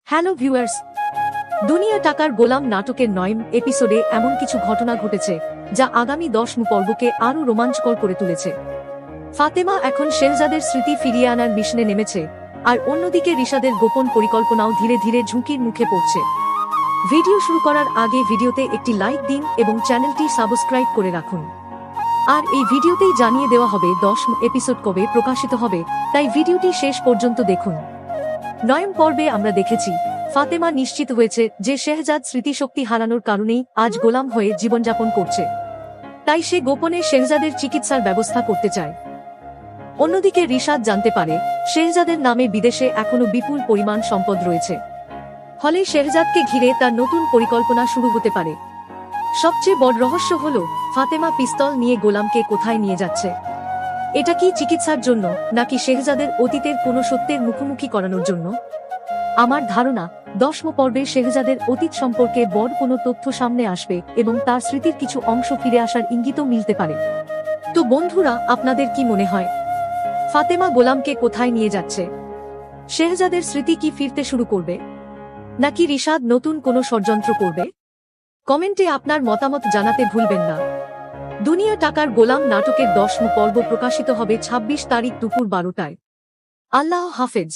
Hello viewers, দুনিয়া টাকার গোলাম নাটকের ৯ম এপিসোডে এমন কিছু ঘটনা ঘটেছে যা আগামী ১০ম পর্বকে আরও রোমাঞ্চকর করে তুলেছে। ফাতেমা এখন শেহজাদের স্মৃতি ফিরিয়ে আনার মিশনে নেমেছে, আর অন্যদিকে রিশাদের গোপন পরিকল্পনাও ধীরে ধীরে ঝুঁকির মুখে পড়ছে। ভিডিও শুরু করার আগে ভিডিওতে একটি লাইক দিন এবং চ্যানেলটি সাবস্ক্রাইব করে রাখুন। আর এই ভিডিওতেই জানিয়ে দেওয়া হবে ১০ম এপিসোড কবে প্রকাশিত হবে, তাই ভিডিওটি শেষ পর্যন্ত দেখুন। ৯ম পর্বে আমরা দেখেছি ফাতেমা নিশ্চিত হয়েছে যে শেহজাদ স্মৃতিশক্তি হারানোর কারণেই আজ গোলাম হয়ে জীবনযাপন করছে, তাই সে গোপনে শেহজাদের চিকিৎসার ব্যবস্থা করতে চায়। অন্যদিকে রিশাদ জানতে পারে শেহজাদের নামে বিদেশে এখনো বিপুল পরিমাণ সম্পদ রয়েছে, ফলে শেহজাদকে ঘিরে তার নতুন পরিকল্পনা শুরু হতে পারে। সবচেয়ে বড় রহস্য হল ফাতেমা পিস্তল নিয়ে গোলামকে কোথায় নিয়ে যাচ্ছে। এটা কি চিকিৎসার জন্য, নাকি শেহজাদের অতীতের কোনো সত্যের মুখোমুখি করানোর জন্য? আমার ধারণা ১০ম পর্বে শেহজাদের অতীত সম্পর্কে বড় কোনো তথ্য সামনে আসবে এবং তার স্মৃতির কিছু অংশ ফিরে আসার ইঙ্গিতও মিলতে পারে। তো বন্ধুরা, আপনাদের কি মনে হয়, ফাতেমা গোলামকে কোথায় নিয়ে যাচ্ছে? শেহজাদের স্মৃতি কি ফিরতে শুরু করবে, নাকি রিশাদ নতুন কোনো ষড়যন্ত্র করবে? কমেন্টে আপনার মতামত জানাতে ভুলবেন না। দুনিয়া টাকার গোলাম নাটকের ১০ম পর্ব প্রকাশিত হবে ২৬ তারিখ দুপুর ১২টায়। আল্লাহ হাফেজ।